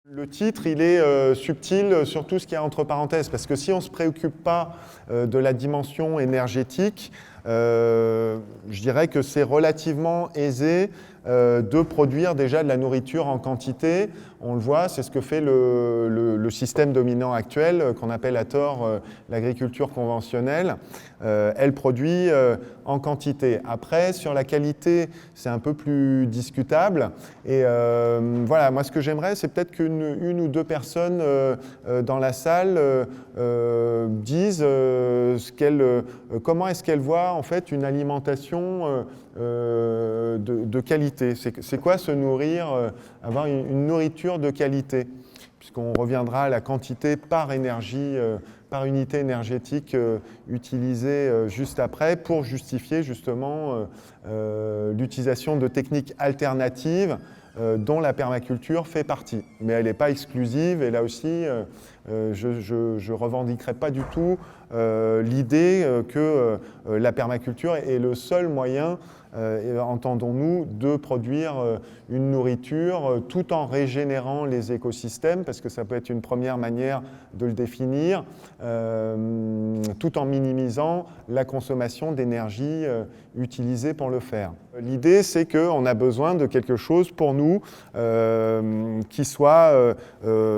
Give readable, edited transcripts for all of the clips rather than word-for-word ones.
Le titre, il est subtil sur tout ce qu'il y a entre parenthèses, parce que si on ne se préoccupe pas de la dimension énergétique, je dirais que c'est relativement aisé de produire déjà de la nourriture en quantité. On le voit, c'est ce que fait le système dominant actuel, qu'on appelle à tort l'agriculture conventionnelle. Elle produit en quantité. Après, sur la qualité, c'est un peu plus discutable. Et voilà, moi ce que j'aimerais, c'est peut-être qu'une ou deux personnes dans la salle disent comment est-ce qu'elles voient en fait une alimentation de qualité. C'est quoi se nourrir, avoir une nourriture de qualité, puisqu'on reviendra à la quantité par énergie, par unité énergétique utilisée juste après pour justifier justement l'utilisation de techniques alternatives dont la permaculture fait partie. Mais elle n'est pas exclusive, et là aussi, je ne revendiquerai pas du tout l'idée que la permaculture est le seul moyen, entendons-nous, de produire une nourriture tout en régénérant les écosystèmes, parce que ça peut être une première manière de le définir, tout en minimisant la consommation d'énergie utilisée pour le faire. L'idée, c'est qu'on a besoin de quelque chose pour nous qui soit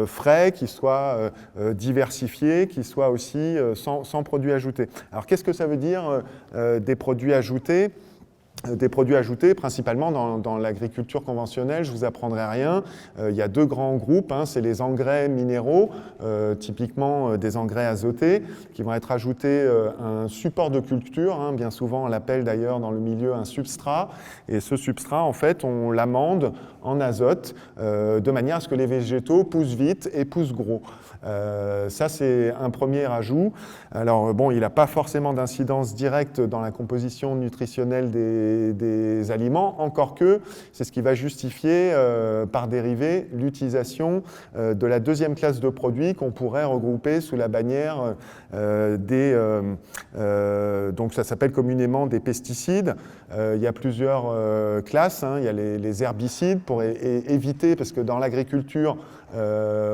frais, qui soit diversifié, qui soit aussi sans produits ajoutés. Alors qu'est-ce que ça veut dire des produits ajoutés ? Des produits ajoutés, principalement dans l'agriculture conventionnelle, je ne vous apprendrai rien. Il y a deux grands groupes, c'est les engrais minéraux, typiquement des engrais azotés, qui vont être ajoutés à un support de culture, bien souvent on l'appelle d'ailleurs dans le milieu un substrat, et ce substrat, en fait, on l'amende en azote, de manière à ce que les végétaux poussent vite et poussent gros. Ça, c'est un premier ajout. Alors, bon, il n'a pas forcément d'incidence directe dans la composition nutritionnelle des aliments, encore que c'est ce qui va justifier par dérivé l'utilisation de la deuxième classe de produits qu'on pourrait regrouper sous la bannière donc ça s'appelle communément des pesticides. Il y a plusieurs classes, il y a les herbicides pour éviter, parce que dans l'agriculture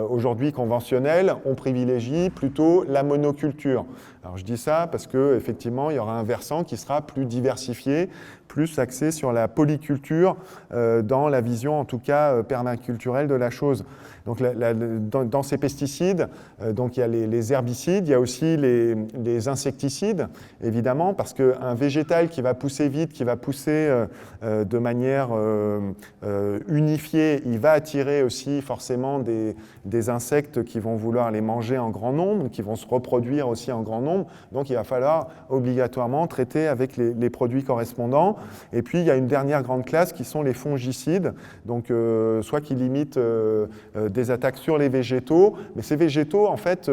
aujourd'hui conventionnelle, on privilégie plutôt la monoculture. Alors je dis ça parce qu'effectivement, il y aura un versant qui sera plus diversifié, plus axé sur la polyculture dans la vision, en tout cas, permaculturelle de la chose. Donc dans ces pesticides, donc il y a les herbicides, il y a aussi les insecticides, évidemment, parce qu'un végétal qui va pousser vite, qui va pousser de manière unifiée, il va attirer aussi forcément des insectes qui vont vouloir les manger en grand nombre, qui vont se reproduire aussi en grand nombre. Donc il va falloir obligatoirement traiter avec les produits correspondants. Et puis il y a une dernière grande classe qui sont les fongicides, donc soit qui limitent des attaques sur les végétaux, mais ces végétaux, en fait,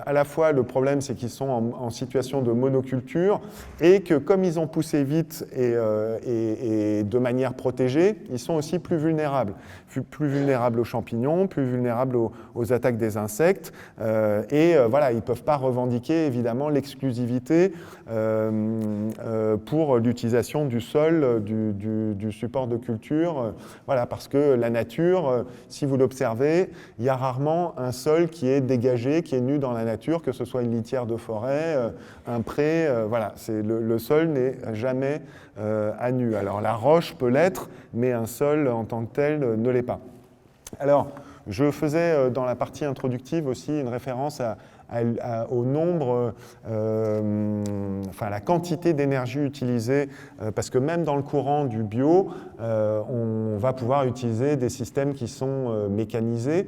à la fois le problème c'est qu'ils sont en situation de monoculture et que comme ils ont poussé vite et de manière protégée, ils sont aussi plus vulnérables aux champignons, plus vulnérables aux attaques des insectes, voilà, ils ne peuvent pas revendiquer évidemment l'exclusivité pour l'utilisation du sol, du support de culture, voilà, parce que la nature, si vous l'observez, il y a rarement un sol qui est dégagé, qui est nu dans la nature, que ce soit une litière de forêt, un pré, voilà, le sol n'est jamais à nu. Alors la roche peut l'être, mais un sol en tant que tel ne l'est pas. Alors, je faisais dans la partie introductive aussi une référence au nombre, enfin la quantité d'énergie utilisée, parce que même dans le courant du bio, on va pouvoir utiliser des systèmes qui sont mécanisés,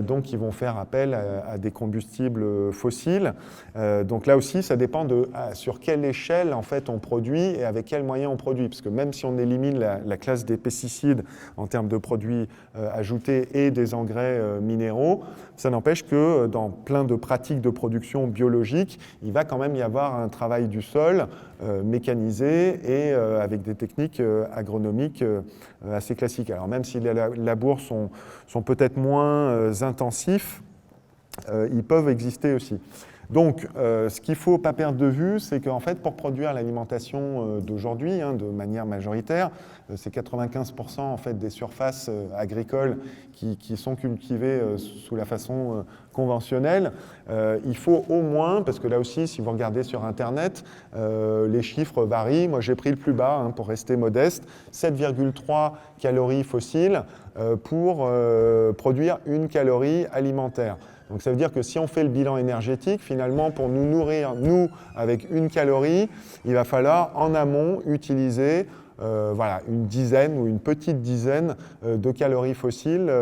donc qui vont faire appel à des combustibles fossiles. Donc là aussi, ça dépend sur quelle échelle en fait on produit et avec quels moyens on produit, parce que même si on élimine la classe des pesticides en termes de produits ajoutés et des engrais minéraux, ça n'empêche que dans plein de pratiques de production biologique, il va quand même y avoir un travail du sol mécanisé et avec des techniques agronomiques assez classiques. Alors même si les labours sont peut-être moins intensifs, ils peuvent exister aussi. Donc, ce qu'il ne faut pas perdre de vue, c'est qu'en fait, pour produire l'alimentation d'aujourd'hui, de manière majoritaire, c'est 95% en fait, des surfaces agricoles qui sont cultivées sous la façon conventionnelle. Il faut au moins, parce que là aussi, si vous regardez sur Internet, les chiffres varient. Moi, j'ai pris le plus bas pour rester modeste, 7,3 calories fossiles pour produire 1 calorie alimentaire. Donc ça veut dire que si on fait le bilan énergétique, finalement, pour nous nourrir, nous, avec 1 calorie, il va falloir en amont utiliser une dizaine ou une petite dizaine de calories fossiles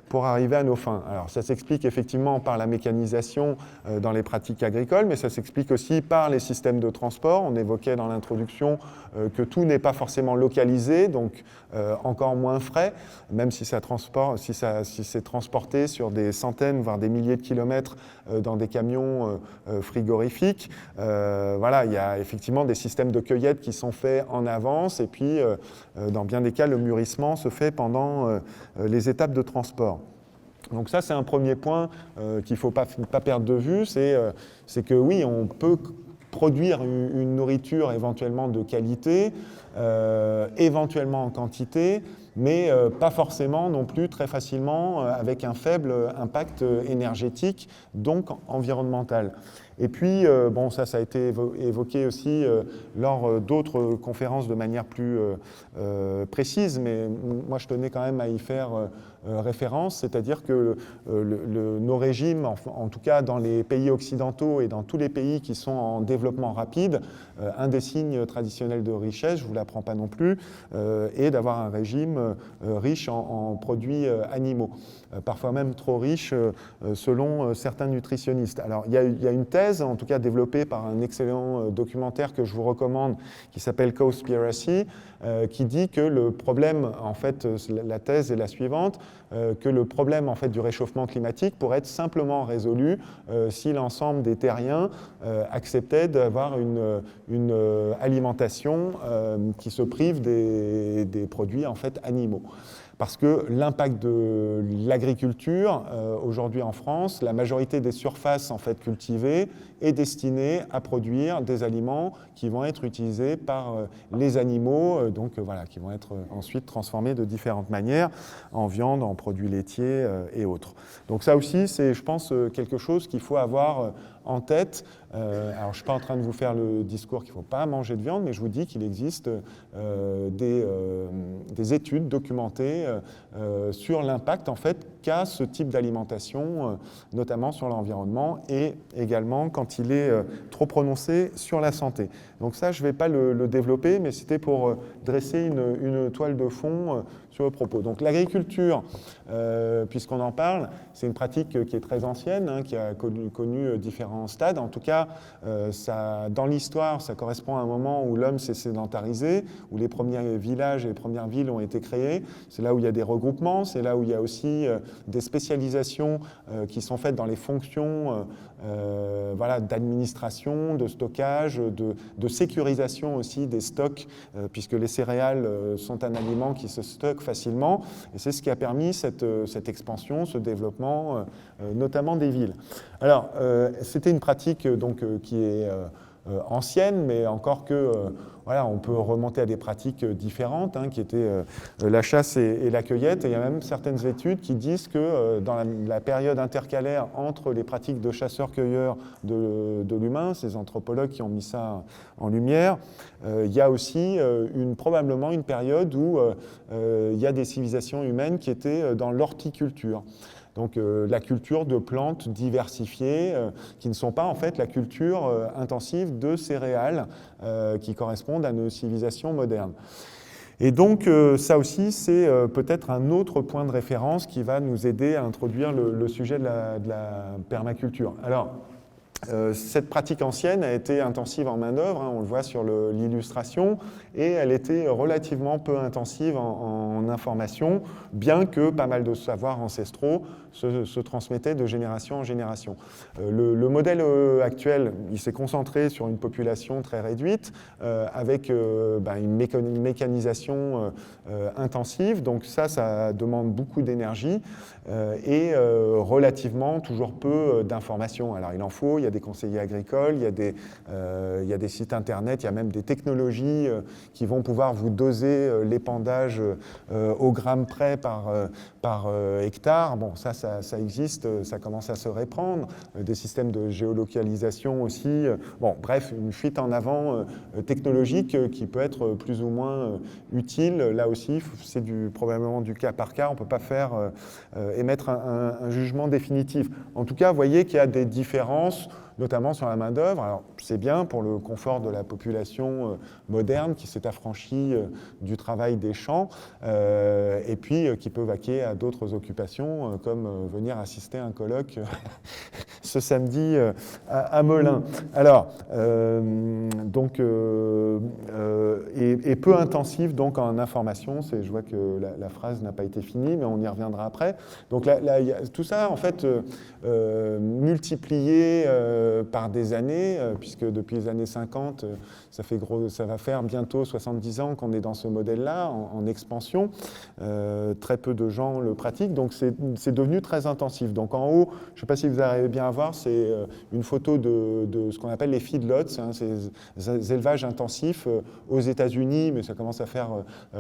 pour arriver à nos fins. Alors ça s'explique effectivement par la mécanisation dans les pratiques agricoles, mais ça s'explique aussi par les systèmes de transport. On évoquait dans l'introduction que tout n'est pas forcément localisé, donc encore moins frais, même si c'est transporté sur des centaines, voire des milliers de kilomètres dans des camions frigorifiques. Il y a effectivement des systèmes de cueillette qui sont faits en avance, et puis dans bien des cas, le mûrissement se fait pendant les étapes de transport. Donc ça, c'est un premier point qu'il ne faut pas perdre de vue, c'est que oui, on peut produire une nourriture éventuellement de qualité, éventuellement en quantité, mais pas forcément non plus très facilement avec un faible impact énergétique, donc environnemental. Et puis, ça a été évoqué aussi lors d'autres conférences de manière plus précise, mais moi je tenais quand même à y faire référence, c'est-à-dire que nos régimes, en tout cas dans les pays occidentaux et dans tous les pays qui sont en développement rapide, un des signes traditionnels de richesse, je ne vous l'apprends pas non plus, est d'avoir un régime riche en produits animaux, parfois même trop riche selon certains nutritionnistes. Alors il y a une thèse, en tout cas développée par un excellent documentaire que je vous recommande, qui s'appelle Cowspiracy, qui dit que le problème, en fait, la thèse est la suivante, que le problème en fait, du réchauffement climatique pourrait être simplement résolu si l'ensemble des terriens acceptaient d'avoir une alimentation qui se prive des produits en fait, animaux. Parce que l'impact de l'agriculture, aujourd'hui en France, la majorité des surfaces en fait, cultivées est destinée à produire des aliments qui vont être utilisés par les animaux, qui vont être ensuite transformés de différentes manières, en viande, en produits laitiers et autres. Donc ça aussi, c'est, je pense, quelque chose qu'il faut avoir en tête. Alors je ne suis pas en train de vous faire le discours qu'il ne faut pas manger de viande, mais je vous dis qu'il existe des études documentées sur l'impact en fait, qu'a ce type d'alimentation, notamment sur l'environnement et également quand il est trop prononcé sur la santé. Donc ça, je ne vais pas le développer, mais c'était pour dresser une toile de fond sur le propos. Donc l'agriculture, puisqu'on en parle, c'est une pratique qui est très ancienne, qui a connu différents stades. En tout cas, dans l'histoire, ça correspond à un moment où l'homme s'est sédentarisé, où les premiers villages et les premières villes ont été créées. C'est là où il y a des regroupements, c'est là où il y a aussi des spécialisations qui sont faites dans les fonctions d'administration, de stockage, de sécurisation aussi des stocks, puisque les céréales sont un aliment qui se stocke facilement. Et c'est ce qui a permis cette expansion, ce développement, notamment des villes. Alors, c'était une pratique qui est ancienne, mais encore que on peut remonter à des pratiques différentes, qui étaient la chasse et la cueillette. Et il y a même certaines études qui disent que dans la période intercalaire entre les pratiques de chasseurs-cueilleurs de l'humain, ces anthropologues qui ont mis ça en lumière, il y a aussi probablement une période où il y a des civilisations humaines qui étaient dans l'horticulture. Donc la culture de plantes diversifiées qui ne sont pas en fait la culture intensive de céréales qui correspondent à nos civilisations modernes. Et donc ça aussi c'est peut-être un autre point de référence qui va nous aider à introduire le sujet de la permaculture. Alors, cette pratique ancienne a été intensive en main-d'œuvre, on le voit sur l'illustration, et elle était relativement peu intensive en information, bien que pas mal de savoirs ancestraux se transmettaient de génération en génération. Le modèle actuel, il s'est concentré sur une population très réduite, avec une mécanisation intensive, donc ça demande beaucoup d'énergie et relativement toujours peu d'informations. Alors il en faut, il y a il y a des conseillers agricoles, il y a des sites internet, il y a même des technologies qui vont pouvoir vous doser l'épandage au gramme près par hectare. Bon, ça existe, ça commence à se répandre. Des systèmes de géolocalisation aussi. Bon, bref, une fuite en avant technologique qui peut être plus ou moins utile. Là aussi, c'est probablement du cas par cas. On ne peut pas émettre un jugement définitif. En tout cas, vous voyez qu'il y a des différences, notamment sur la main-d'œuvre. Alors, c'est bien pour le confort de la population moderne qui s'est affranchie du travail des champs et puis qui peut vaquer à d'autres occupations, comme venir assister à un colloque ce samedi à Melun. Alors, donc, et peu intensive donc en information. Je vois que la phrase n'a pas été finie, mais on y reviendra après. Donc là, tout ça, en fait, multiplié par des années, puisque depuis les années 50, ça va faire bientôt 70 ans qu'on est dans ce modèle-là, en expansion. Très peu de gens le pratiquent, donc c'est devenu très intensif. Donc en haut, je ne sais pas si vous arrivez bien à voir, c'est une photo de ce qu'on appelle les feedlots, hein, ces élevages intensifs aux États-Unis, mais ça commence à faire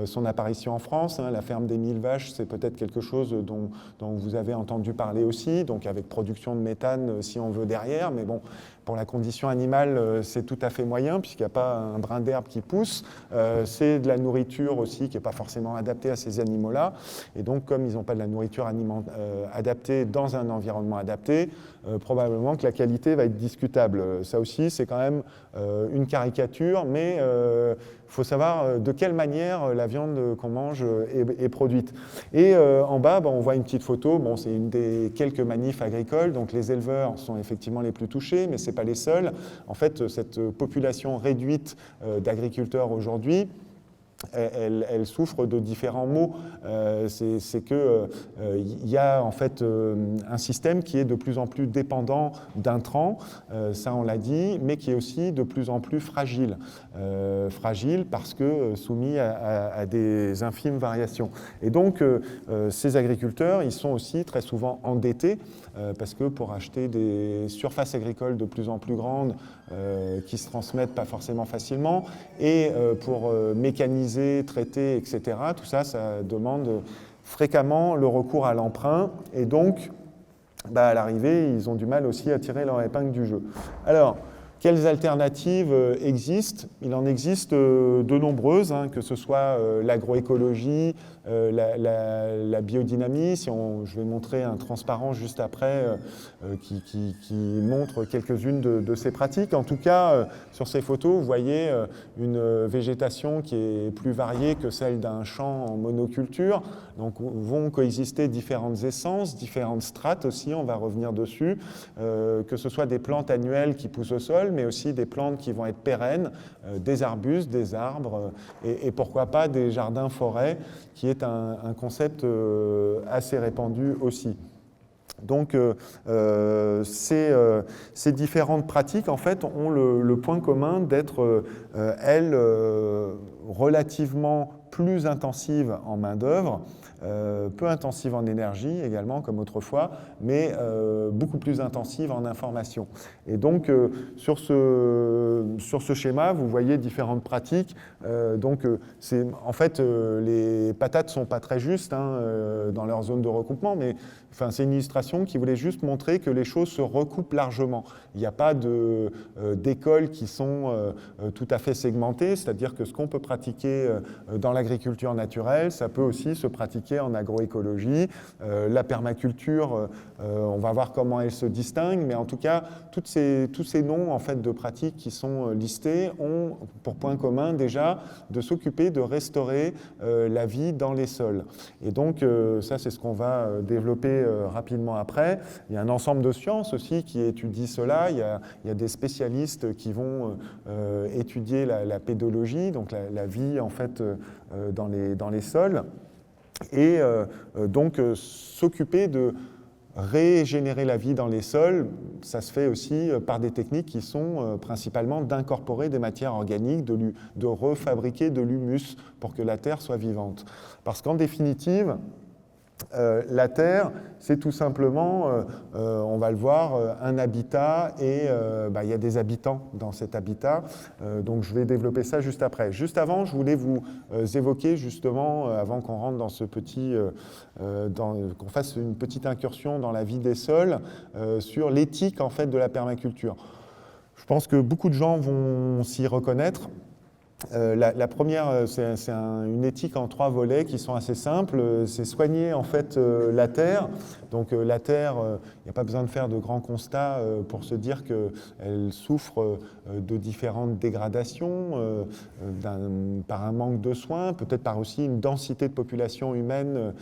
son apparition en France. Hein. La ferme des 1000 vaches, c'est peut-être quelque chose dont vous avez entendu parler aussi, donc avec production de méthane si on veut derrière, mais bon, pour la condition animale, c'est tout à fait moyen, puisqu'il n'y a pas un brin d'herbe qui pousse. C'est de la nourriture aussi qui n'est pas forcément adaptée à ces animaux-là. Et donc, comme ils n'ont pas de la nourriture adaptée dans un environnement adapté, probablement que la qualité va être discutable. Ça aussi, c'est quand même une caricature, mais il faut savoir de quelle manière la viande qu'on mange est produite. Et en bas, on voit une petite photo. Bon, c'est une des quelques manifs agricoles. Donc, les éleveurs sont effectivement les plus touchés, mais ce n'est pas les seuls. En fait, cette population réduite d'agriculteurs aujourd'hui, elle souffre de différents maux. C'est qu'il y a en fait un système qui est de plus en plus dépendant d'intrants, ça on l'a dit, mais qui est aussi de plus en plus fragile. Fragile parce que soumis à des infimes variations. Et donc ces agriculteurs, ils sont aussi très souvent endettés parce que pour acheter des surfaces agricoles de plus en plus grandes qui se transmettent pas forcément facilement et pour mécaniser, traiter, etc., tout ça, ça demande fréquemment le recours à l'emprunt et donc à l'arrivée, ils ont du mal aussi à tirer leur épingle du jeu. Alors, quelles alternatives existent? Il en existe de nombreuses, hein, que ce soit l'agroécologie, la biodynamie. Je vais montrer un transparent juste après qui montre quelques-unes de ces pratiques. En tout cas, sur ces photos, vous voyez une végétation qui est plus variée que celle d'un champ en monoculture. Donc vont coexister différentes essences, différentes strates aussi, on va revenir dessus, que ce soit des plantes annuelles qui poussent au sol, mais aussi des plantes qui vont être pérennes, des arbustes, des arbres, et pourquoi pas des jardins-forêts, qui est un concept assez répandu aussi. Donc ces différentes pratiques en fait ont le point commun d'être elles relativement plus intensives en main-d'œuvre, peu intensives en énergie également comme autrefois, mais beaucoup plus intensives en information. Et donc sur ce schéma, vous voyez différentes pratiques. En fait, les patates ne sont pas très justes dans leur zone de recoupement, mais enfin, c'est une illustration qui voulait juste montrer que les choses se recoupent largement. Il n'y a pas d'écoles qui sont tout à fait segmentées, c'est-à-dire que ce qu'on peut pratiquer dans l'agriculture naturelle, ça peut aussi se pratiquer en agroécologie. La permaculture, on va voir comment elle se distingue, mais en tout cas, tous ces noms en fait, de pratiques qui sont listés ont pour point commun déjà de s'occuper de restaurer la vie dans les sols. Et donc, ça, c'est ce qu'on va développer rapidement après. Il y a un ensemble de sciences aussi qui étudient cela. Il y a des spécialistes qui vont étudier la pédologie, donc la vie en fait dans les sols, et donc s'occuper de régénérer la vie dans les sols. Ça se fait aussi par des techniques qui sont principalement d'incorporer des matières organiques, de refabriquer de l'humus pour que la terre soit vivante. Parce qu'en définitive, La Terre, c'est tout simplement, on va le voir, un habitat et il y a des habitants dans cet habitat. Donc je vais développer ça juste après. Juste avant, je voulais vous évoquer justement, avant qu'on rentre dans ce petit, qu'on fasse une petite incursion dans la vie des sols, sur l'éthique en fait de la permaculture. Je pense que beaucoup de gens vont s'y reconnaître. La première, c'est une éthique en 3 volets qui sont assez simples. C'est soigner en fait la terre. Donc la terre, il n'y a pas besoin de faire de grands constats pour se dire qu'elle souffre de différentes dégradations, par un manque de soins, peut-être par aussi une densité de population humaine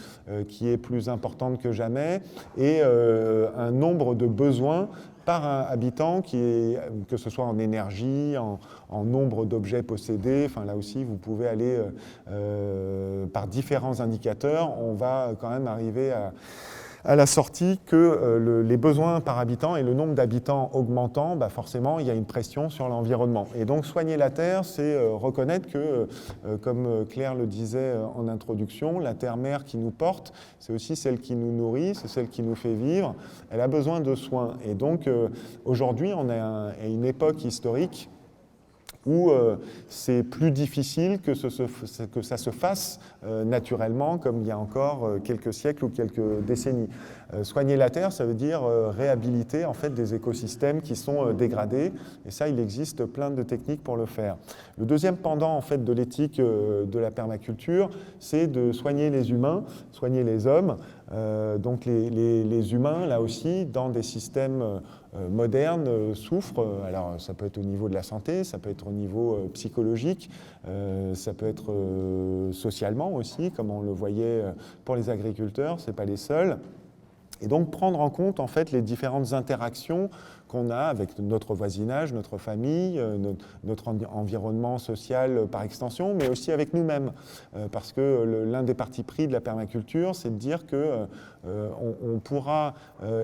qui est plus importante que jamais, et un nombre de besoins par un habitant, que ce soit en énergie, en nombre d'objets possédés. Enfin, là aussi, vous pouvez aller par différents indicateurs. On va quand même arriver à la sortie que les besoins par habitant et le nombre d'habitants augmentant, forcément, il y a une pression sur l'environnement. Et donc, soigner la Terre, c'est reconnaître que, comme Claire le disait en introduction, la Terre-mère qui nous porte, c'est aussi celle qui nous nourrit, c'est celle qui nous fait vivre. Elle a besoin de soins. Et donc, aujourd'hui, on est à une époque historique où c'est plus difficile que ça se fasse naturellement, comme il y a encore quelques siècles ou quelques décennies. Soigner la Terre, ça veut dire réhabiliter en fait, des écosystèmes qui sont dégradés, et ça, il existe plein de techniques pour le faire. Le deuxième pendant en fait, de l'éthique de la permaculture, c'est de soigner les humains, soigner les hommes. Donc les humains, là aussi, dans des systèmes modernes, souffrent. Alors ça peut être au niveau de la santé, ça peut être au niveau psychologique, ça peut être socialement aussi, comme on le voyait pour les agriculteurs, ce n'est pas les seuls. Et donc prendre en compte en fait les différentes interactions qu'on a avec notre voisinage, notre famille, notre environnement social par extension, mais aussi avec nous-mêmes. Parce que l'un des partis pris de la permaculture, c'est de dire qu'on pourra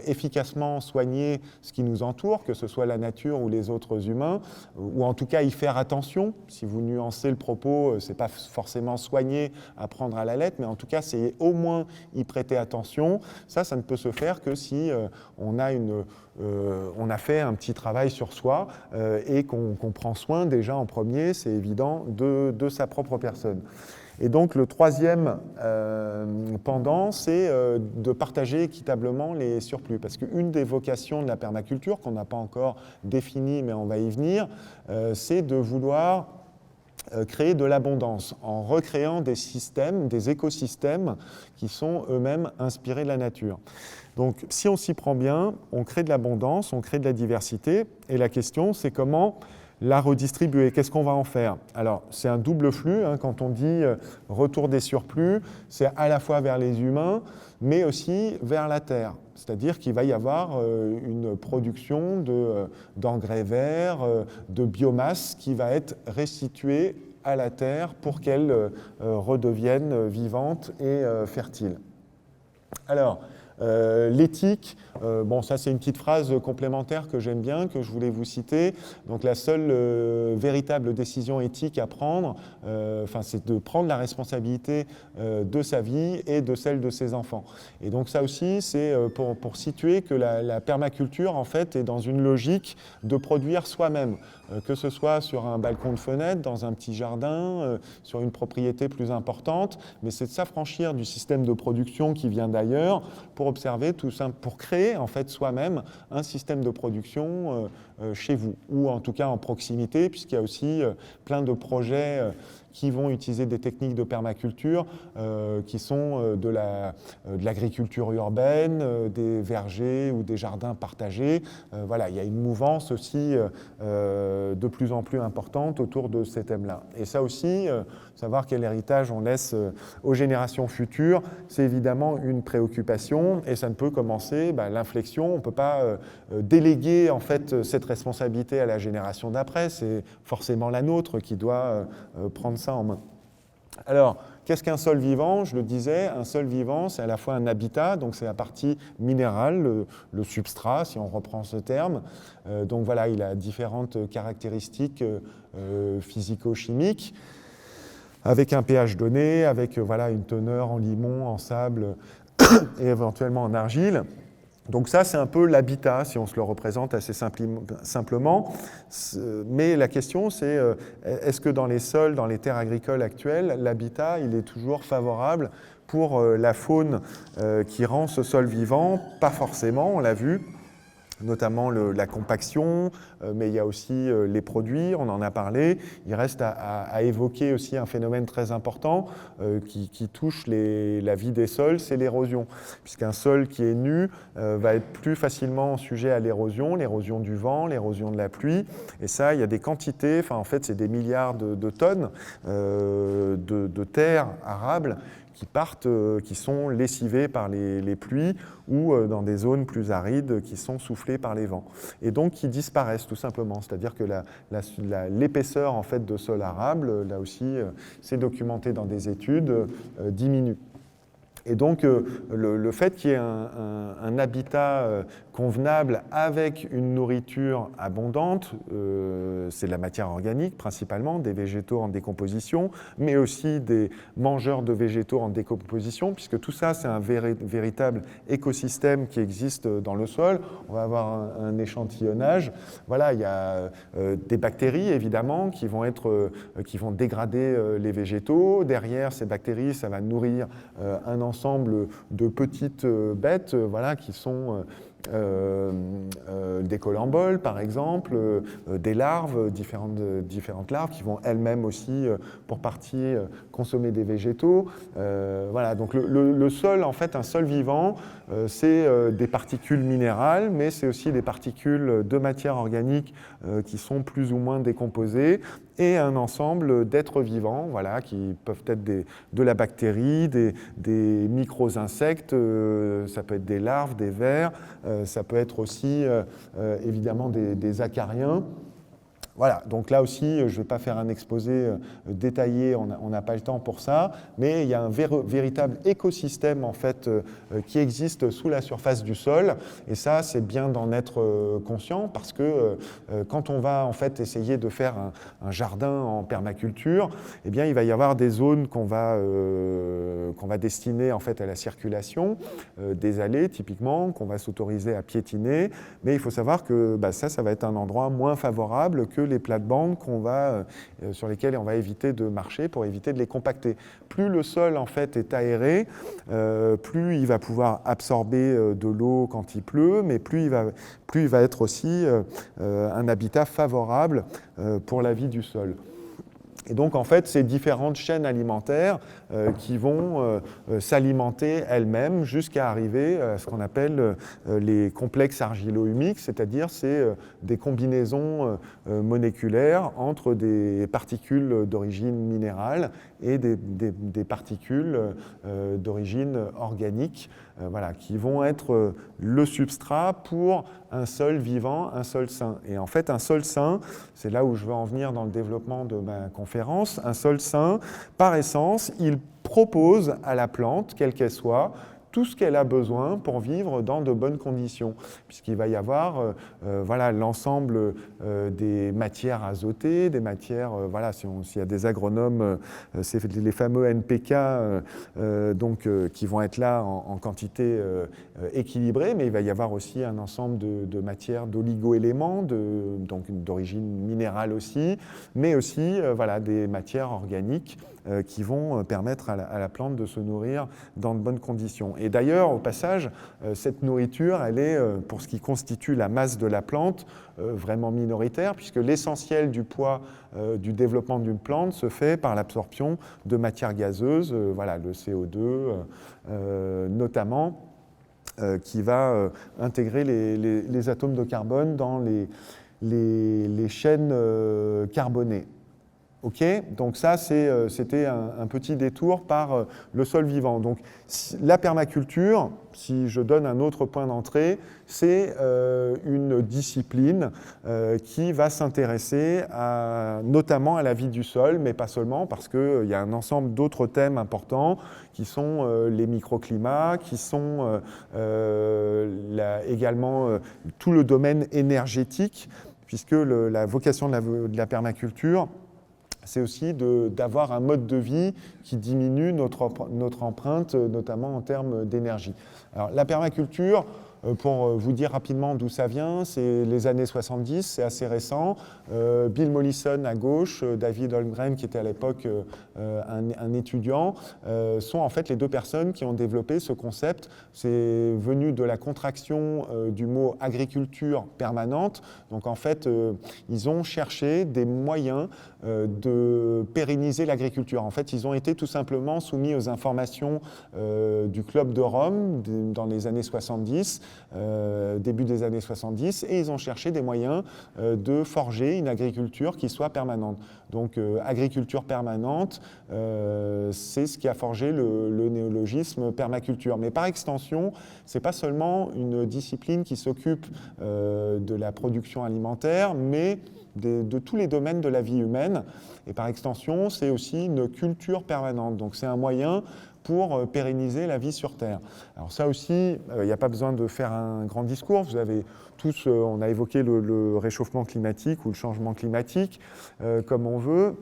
efficacement soigner ce qui nous entoure, que ce soit la nature ou les autres humains, ou en tout cas y faire attention. Si vous nuancez le propos, ce n'est pas forcément soigner, apprendre à la lettre, mais en tout cas, c'est au moins y prêter attention. Ça ne peut se faire que si on a fait un petit travail sur soi et qu'on prend soin déjà en premier, c'est évident, de sa propre personne. Et donc le troisième pendant, c'est de partager équitablement les surplus. Parce qu'une des vocations de la permaculture, qu'on n'a pas encore définie, mais on va y venir, c'est de vouloir créer de l'abondance en recréant des systèmes, des écosystèmes qui sont eux-mêmes inspirés de la nature. Donc si on s'y prend bien, on crée de l'abondance, on crée de la diversité, et la question c'est comment la redistribuer, qu'est-ce qu'on va en faire? Alors c'est un double flux, quand on dit retour des surplus, c'est à la fois vers les humains, mais aussi vers la terre. C'est-à-dire qu'il va y avoir une production d'engrais verts, de biomasse qui va être restituée à la terre pour qu'elle redevienne vivante et fertile. Alors, l'éthique, ça c'est une petite phrase complémentaire que j'aime bien, que je voulais vous citer. Donc la seule véritable décision éthique à prendre, c'est de prendre la responsabilité de sa vie et de celle de ses enfants. Et donc ça aussi, c'est pour situer que la permaculture en fait est dans une logique de produire soi-même, que ce soit sur un balcon de fenêtre, dans un petit jardin, sur une propriété plus importante, mais c'est de s'affranchir du système de production qui vient d'ailleurs pour observer tout simple, pour créer en fait soi-même un système de production chez vous, ou en tout cas en proximité, puisqu'il y a aussi plein de projets qui vont utiliser des techniques de permaculture qui sont de l'agriculture urbaine, des vergers ou des jardins partagés. Voilà, il y a une mouvance aussi de plus en plus importante autour de ces thèmes-là. Et ça aussi, savoir quel héritage on laisse aux générations futures, c'est évidemment une préoccupation, et ça ne peut commencer, l'inflexion, on ne peut pas déléguer en fait cette responsabilité à la génération d'après, c'est forcément la nôtre qui doit prendre ça en main. Alors, qu'est-ce qu'un sol vivant? Je le disais, un sol vivant, c'est à la fois un habitat, donc c'est la partie minérale, le substrat, si on reprend ce terme. Donc voilà, il a différentes caractéristiques physico-chimiques, avec un pH donné, avec une teneur en limon, en sable, et éventuellement en argile. Donc ça, c'est un peu l'habitat, si on se le représente assez simplement. Mais la question, c'est est-ce que dans les sols, dans les terres agricoles actuelles, l'habitat, il est toujours favorable pour la faune qui rend ce sol vivant? Pas forcément, on l'a vu, notamment la compaction, mais il y a aussi les produits, on en a parlé. Il reste à évoquer aussi un phénomène très important qui touche la vie des sols, c'est l'érosion. Puisqu'un sol qui est nu va être plus facilement sujet à l'érosion du vent, l'érosion de la pluie. Et ça, il y a des quantités, enfin en fait c'est des milliards de tonnes de terre arable qui partent, qui sont lessivées par les pluies ou dans des zones plus arides qui sont soufflées par les vents. Et donc qui disparaissent tout simplement. C'est-à-dire que l'épaisseur en fait, de sol arable, là aussi c'est documenté dans des études, diminue. Et donc, le fait qu'il y ait un habitat convenable avec une nourriture abondante, c'est de la matière organique principalement, des végétaux en décomposition, mais aussi des mangeurs de végétaux en décomposition, puisque tout ça, c'est un véritable écosystème qui existe dans le sol. On va avoir un échantillonnage. Voilà, il y a des bactéries, évidemment, qui vont dégrader les végétaux. Derrière, ces bactéries, ça va nourrir un ensemble de petites bêtes voilà, qui sont des colamboles, par exemple, des larves, différentes larves qui vont elles-mêmes aussi, pour partie, consommer des végétaux. Voilà, donc le sol, en fait, un sol vivant, c'est des particules minérales, mais c'est aussi des particules de matière organique qui sont plus ou moins décomposées, et un ensemble d'êtres vivants, voilà, qui peuvent être de la bactérie, des micro-insectes, ça peut être des larves, des vers, ça peut être aussi évidemment des acariens. Voilà, donc là aussi, je ne vais pas faire un exposé détaillé, on n'a pas le temps pour ça, mais il y a un véritable écosystème en fait, qui existe sous la surface du sol, et ça, c'est bien d'en être conscient, parce que quand on va en fait essayer de faire un jardin en permaculture, eh bien, il va y avoir des zones qu'on va destiner en fait à la circulation, des allées typiquement, qu'on va s'autoriser à piétiner, mais il faut savoir que ça va être un endroit moins favorable que les plates-bandes sur lesquelles on va éviter de marcher pour éviter de les compacter. Plus le sol en fait est aéré, plus il va pouvoir absorber de l'eau quand il pleut, mais plus il va être aussi un habitat favorable pour la vie du sol. Et donc, en fait, ces différentes chaînes alimentaires qui vont s'alimenter elles-mêmes jusqu'à arriver à ce qu'on appelle les complexes argilo-humiques, c'est-à-dire c'est des combinaisons moléculaires entre des particules d'origine minérale et des particules d'origine organique, voilà, qui vont être le substrat pour un sol vivant, un sol sain. Et en fait, un sol sain, c'est là où je veux en venir dans le développement de ma conférence, un sol sain, par essence, il propose à la plante, quelle qu'elle soit, tout ce qu'elle a besoin pour vivre dans de bonnes conditions, puisqu'il va y avoir voilà, l'ensemble des matières azotées, des matières, voilà, s'il y a des agronomes, c'est les fameux NPK qui vont être là en quantité équilibrée, mais il va y avoir aussi un ensemble de matières d'oligo-éléments, donc d'origine minérale aussi, mais aussi voilà, des matières organiques qui vont permettre à la plante de se nourrir dans de bonnes conditions. Et d'ailleurs, au passage, cette nourriture, elle est, pour ce qui constitue la masse de la plante, vraiment minoritaire, puisque l'essentiel du poids du développement d'une plante se fait par l'absorption de matières gazeuses, voilà, le CO2 notamment, qui va intégrer les atomes de carbone dans les chaînes carbonées. Ok, donc ça, c'était un petit détour par le sol vivant. Donc la permaculture, si je donne un autre point d'entrée, c'est une discipline qui va s'intéresser notamment à la vie du sol, mais pas seulement, parce qu'il y a un ensemble d'autres thèmes importants qui sont les microclimats, qui sont également tout le domaine énergétique, puisque la vocation de la permaculture, c'est aussi d'avoir un mode de vie qui diminue notre empreinte, notamment en termes d'énergie. Alors, la permaculture, pour vous dire rapidement d'où ça vient, c'est les années 70, c'est assez récent. Bill Mollison à gauche, David Holmgren, qui était à l'époque un étudiant, sont en fait les deux personnes qui ont développé ce concept. C'est venu de la contraction du mot agriculture permanente. Donc en fait, ils ont cherché des moyens de pérenniser l'agriculture. En fait, ils ont été tout simplement soumis aux informations du Club de Rome dans les années 70, début des années 70, et ils ont cherché des moyens de forger une agriculture qui soit permanente. Donc agriculture permanente, c'est ce qui a forgé le néologisme permaculture. Mais par extension, ce n'est pas seulement une discipline qui s'occupe de la production alimentaire, mais de tous les domaines de la vie humaine. Et par extension, c'est aussi une culture permanente. Donc c'est un moyen pour pérenniser la vie sur Terre. Alors ça aussi, il n'y a pas besoin de faire un grand discours. Vous avez tous, on a évoqué le réchauffement climatique ou le changement climatique, comme on veut.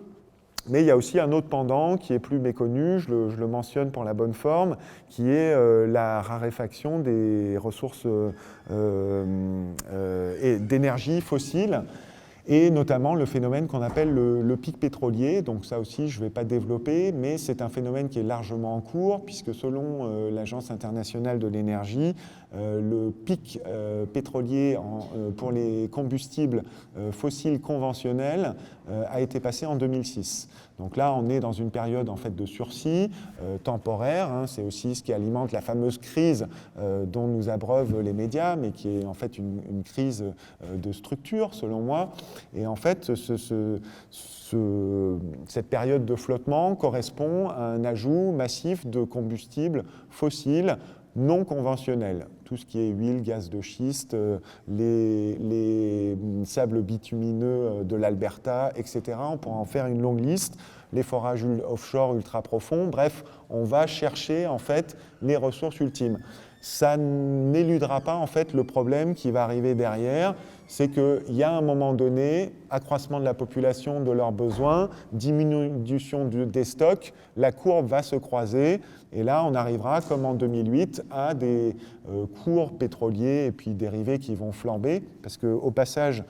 Mais il y a aussi un autre pendant qui est plus méconnu, je le mentionne pour la bonne forme, qui est la raréfaction des ressources et d'énergie fossile, et notamment le phénomène qu'on appelle le pic pétrolier. Donc ça aussi, je ne vais pas développer, mais c'est un phénomène qui est largement en cours, puisque selon l'Agence internationale de l'énergie, le pic pétrolier pour les combustibles fossiles conventionnels a été passé en 2006. Donc là, on est dans une période en fait de sursis temporaire. C'est aussi ce qui alimente la fameuse crise dont nous abreuvent les médias, mais qui est en fait une crise de structure, selon moi. Et en fait, cette période de flottement correspond à un ajout massif de combustibles fossiles non conventionnels. Tout ce qui est huile, gaz de schiste, les sables bitumineux de l'Alberta, etc. On pourra en faire une longue liste. Les forages offshore ultra profonds. Bref, on va chercher en fait les ressources ultimes. Ça n'éludera pas en fait le problème qui va arriver derrière, c'est qu'il y a un moment donné, accroissement de la population, de leurs besoins, diminution des stocks, la courbe va se croiser, et là on arrivera, comme en 2008, à des cours pétroliers et puis dérivés qui vont flamber, parce qu'au passage,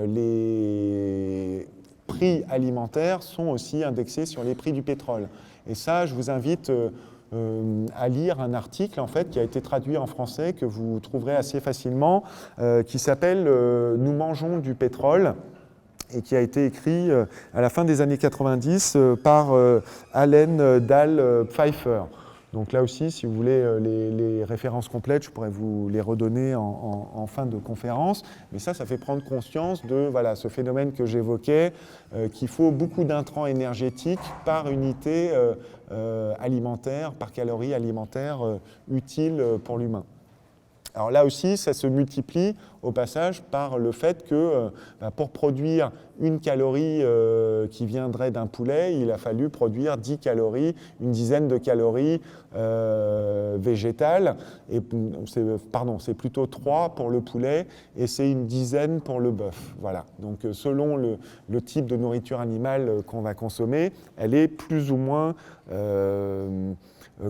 les prix alimentaires sont aussi indexés sur les prix du pétrole. Et ça, je vous invite à lire un article en fait, qui a été traduit en français, que vous trouverez assez facilement, qui s'appelle « Nous mangeons du pétrole » et qui a été écrit à la fin des années 90 par Allen Dahl Pfeiffer. Donc là aussi, si vous voulez les références complètes, je pourrais vous les redonner en fin de conférence. Mais ça fait prendre conscience de voilà, ce phénomène que j'évoquais, qu'il faut beaucoup d'intrants énergétiques par unité alimentaire, par calorie alimentaire utile pour l'humain. Alors là aussi, ça se multiplie au passage par le fait que pour produire une calorie qui viendrait d'un poulet, il a fallu produire 10 calories, une dizaine de calories végétales. Et, c'est plutôt 3 pour le poulet et c'est une dizaine pour le bœuf. Voilà. Donc selon le type de nourriture animale qu'on va consommer, elle est plus ou moins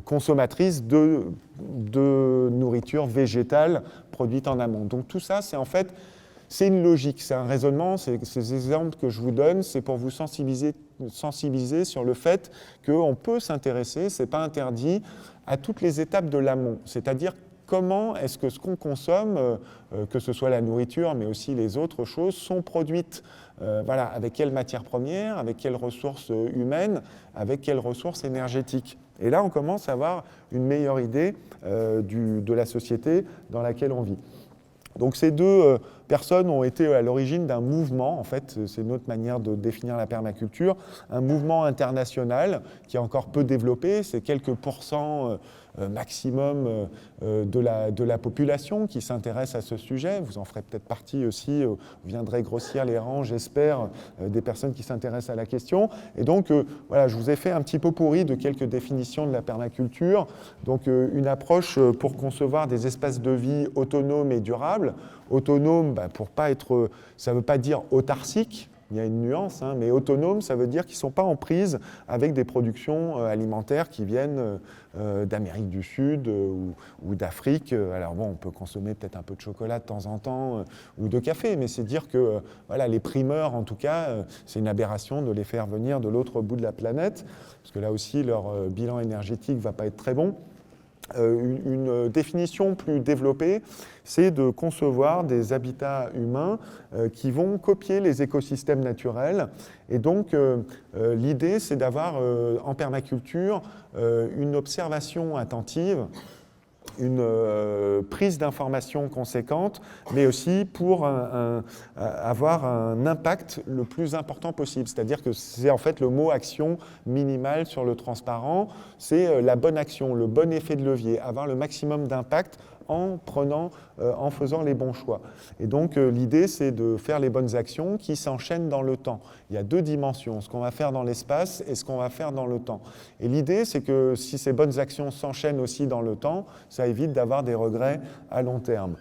consommatrice de nourriture végétale produite en amont. Donc tout ça, c'est en fait, c'est une logique, c'est un raisonnement, ces exemples que je vous donne, c'est pour vous sensibiliser sur le fait qu'on peut s'intéresser, c'est pas interdit, à toutes les étapes de l'amont, c'est-à-dire comment est-ce que ce qu'on consomme, que ce soit la nourriture, mais aussi les autres choses, sont produites, voilà, avec quelles matières premières, avec quelles ressources humaines, avec quelles ressources énergétiques. Et là, on commence à avoir une meilleure idée de la société dans laquelle on vit. Donc ces deux personnes ont été à l'origine d'un mouvement, en fait, c'est une autre manière de définir la permaculture, un mouvement international qui est encore peu développé, c'est quelques pourcents maximum de la population qui s'intéresse à ce sujet. Vous en ferez peut-être partie aussi, vous viendrez grossir les rangs, j'espère, des personnes qui s'intéressent à la question. Et donc, voilà, je vous ai fait un petit pot-pourri de quelques définitions de la permaculture. Donc, une approche pour concevoir des espaces de vie autonomes et durables. Autonome, pour pas être, ça ne veut pas dire autarcique, il y a une nuance, hein, mais autonomes, ça veut dire qu'ils ne sont pas en prise avec des productions alimentaires qui viennent d'Amérique du Sud ou d'Afrique. Alors bon, on peut consommer peut-être un peu de chocolat de temps en temps ou de café, mais c'est dire que voilà, les primeurs, en tout cas, c'est une aberration de les faire venir de l'autre bout de la planète, parce que là aussi, leur bilan énergétique ne va pas être très bon. Une définition plus développée, c'est de concevoir des habitats humains qui vont copier les écosystèmes naturels. Et donc, l'idée, c'est d'avoir en permaculture une observation attentive, une prise d'information conséquente, mais aussi pour avoir un impact le plus important possible. C'est-à-dire que c'est en fait le mot action minimale sur le transparent, c'est la bonne action, le bon effet de levier, avoir le maximum d'impact en faisant les bons choix. Et donc l'idée, c'est de faire les bonnes actions qui s'enchaînent dans le temps. Il y a deux dimensions, ce qu'on va faire dans l'espace et ce qu'on va faire dans le temps. Et l'idée, c'est que si ces bonnes actions s'enchaînent aussi dans le temps, ça évite d'avoir des regrets à long terme.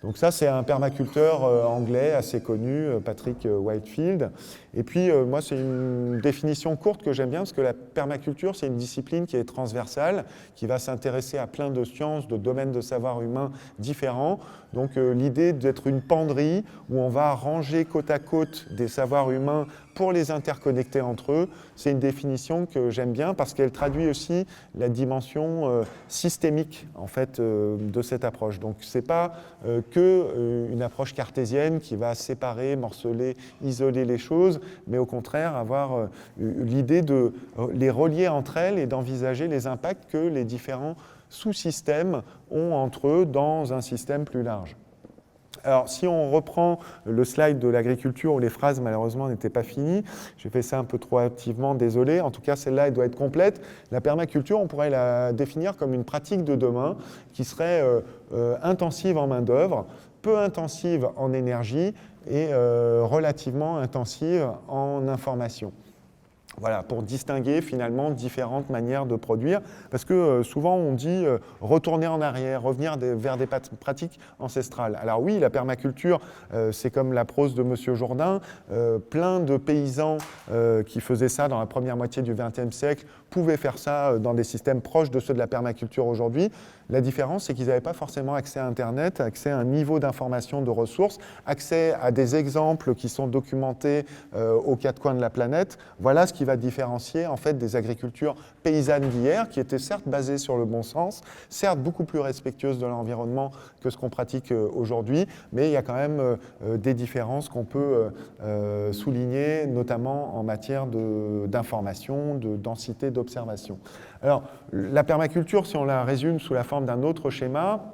Donc ça, c'est un permaculteur anglais assez connu, Patrick Whitefield. Et puis, moi, c'est une définition courte que j'aime bien, parce que la permaculture, c'est une discipline qui est transversale, qui va s'intéresser à plein de sciences, de domaines de savoir humain différents. Donc, l'idée d'être une penderie où on va ranger côte à côte des savoirs humains pour les interconnecter entre eux, c'est une définition que j'aime bien parce qu'elle traduit aussi la dimension systémique en fait, de cette approche. Donc ce n'est pas qu'une approche cartésienne qui va séparer, morceler, isoler les choses, mais au contraire avoir l'idée de les relier entre elles et d'envisager les impacts que les différents sous-systèmes ont entre eux dans un système plus large. Alors, si on reprend le slide de l'agriculture où les phrases, malheureusement, n'étaient pas finies, j'ai fait ça un peu trop activement, désolé. En tout cas, celle-là, elle doit être complète. La permaculture, on pourrait la définir comme une pratique de demain qui serait intensive en main-d'œuvre, peu intensive en énergie et relativement intensive en information. Voilà, pour distinguer finalement différentes manières de produire, parce que souvent on dit retourner en arrière, revenir vers des pratiques ancestrales. Alors oui, la permaculture, c'est comme la prose de Monsieur Jourdain, plein de paysans qui faisaient ça dans la première moitié du XXe siècle pouvaient faire ça dans des systèmes proches de ceux de la permaculture aujourd'hui. La différence, c'est qu'ils n'avaient pas forcément accès à Internet, accès à un niveau d'information, de ressources, accès à des exemples qui sont documentés aux quatre coins de la planète. Voilà ce qui va différencier en fait des agricultures paysannes d'hier, qui étaient certes basées sur le bon sens, certes beaucoup plus respectueuses de l'environnement que ce qu'on pratique aujourd'hui, mais il y a quand même des différences qu'on peut souligner, notamment en matière d'information, de densité d'observation. Alors, la permaculture, si on la résume sous la forme d'un autre schéma,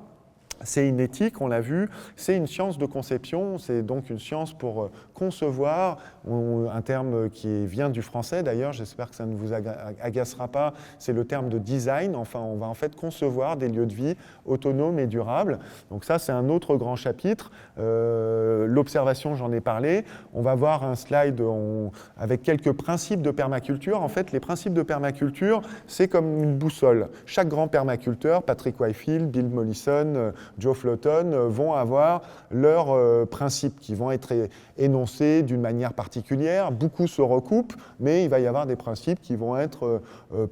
c'est une éthique, on l'a vu, c'est une science de conception, c'est donc une science pour concevoir, un terme qui vient du français d'ailleurs, j'espère que ça ne vous agacera pas, c'est le terme de design, enfin on va en fait concevoir des lieux de vie autonomes et durables. Donc ça c'est un autre grand chapitre, l'observation j'en ai parlé, on va voir un slide avec quelques principes de permaculture. En fait les principes de permaculture c'est comme une boussole, chaque grand permaculteur, Patrick Whitefield, Bill Mollison, Joe Flotton vont avoir leurs principes qui vont être énoncés d'une manière particulière. Beaucoup se recoupent, mais il va y avoir des principes qui vont être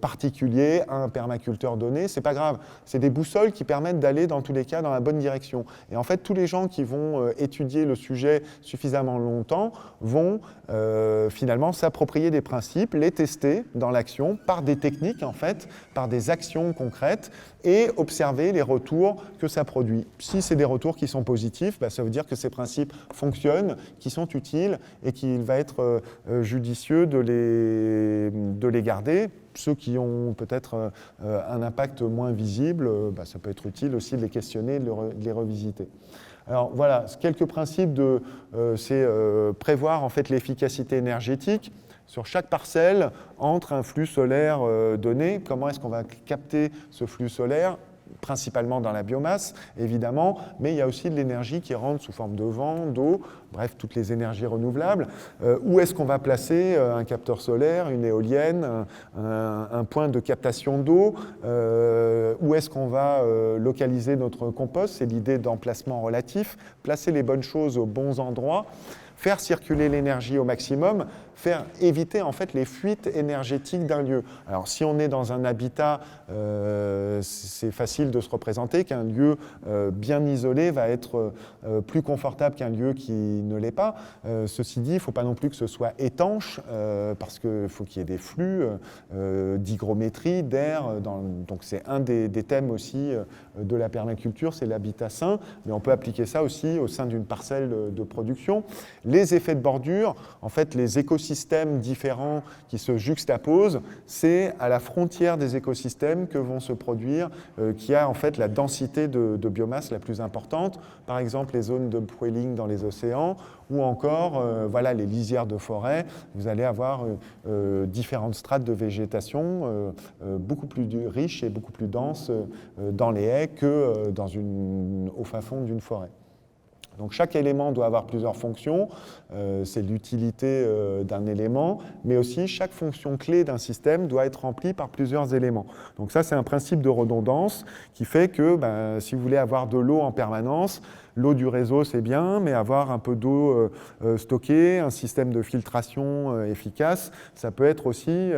particuliers à un permaculteur donné. C'est pas grave, c'est des boussoles qui permettent d'aller dans tous les cas dans la bonne direction. Et en fait, tous les gens qui vont étudier le sujet suffisamment longtemps vont finalement s'approprier des principes, les tester dans l'action par des techniques en fait, par des actions concrètes et observer les retours que ça produit. Si c'est des retours qui sont positifs, ça veut dire que ces principes fonctionnent, qui sont utiles et qu'il va être judicieux de les garder. Ceux qui ont peut-être un impact moins visible, ça peut être utile aussi de les questionner, de les revisiter. Alors voilà, quelques principes c'est prévoir en fait l'efficacité énergétique. Sur chaque parcelle, entre un flux solaire donné, comment est-ce qu'on va capter ce flux solaire ? Principalement dans la biomasse, évidemment, mais il y a aussi de l'énergie qui rentre sous forme de vent, d'eau, bref, toutes les énergies renouvelables. Où est-ce qu'on va placer un capteur solaire, une éolienne, un point de captation d'eau? Où est-ce qu'on va localiser notre compost? C'est l'idée d'emplacement relatif, placer les bonnes choses aux bons endroits. faire circuler l'énergie au maximum, faire éviter en fait les fuites énergétiques d'un lieu. Alors si on est dans un habitat, c'est facile de se représenter qu'un lieu bien isolé va être plus confortable qu'un lieu qui ne l'est pas. Ceci dit, il ne faut pas non plus que ce soit étanche, parce qu'il faut qu'il y ait des flux d'hygrométrie, d'air. Donc c'est un des thèmes aussi de la permaculture, c'est l'habitat sain, mais on peut appliquer ça aussi au sein d'une parcelle de production. Les effets de bordure, en fait, les écosystèmes différents qui se juxtaposent, c'est à la frontière des écosystèmes que vont se produire, qui a en fait la densité de biomasse la plus importante, par exemple les zones de upwelling dans les océans, ou encore voilà, les lisières de forêt. Vous allez avoir différentes strates de végétation beaucoup plus riches et beaucoup plus denses dans les haies que au fin fond d'une forêt. Donc chaque élément doit avoir plusieurs fonctions, c'est l'utilité d'un élément, mais aussi chaque fonction clé d'un système doit être remplie par plusieurs éléments. Donc ça, c'est un principe de redondance qui fait que si vous voulez avoir de l'eau en permanence, l'eau du réseau, c'est bien, mais avoir un peu d'eau stockée, un système de filtration efficace, ça peut être aussi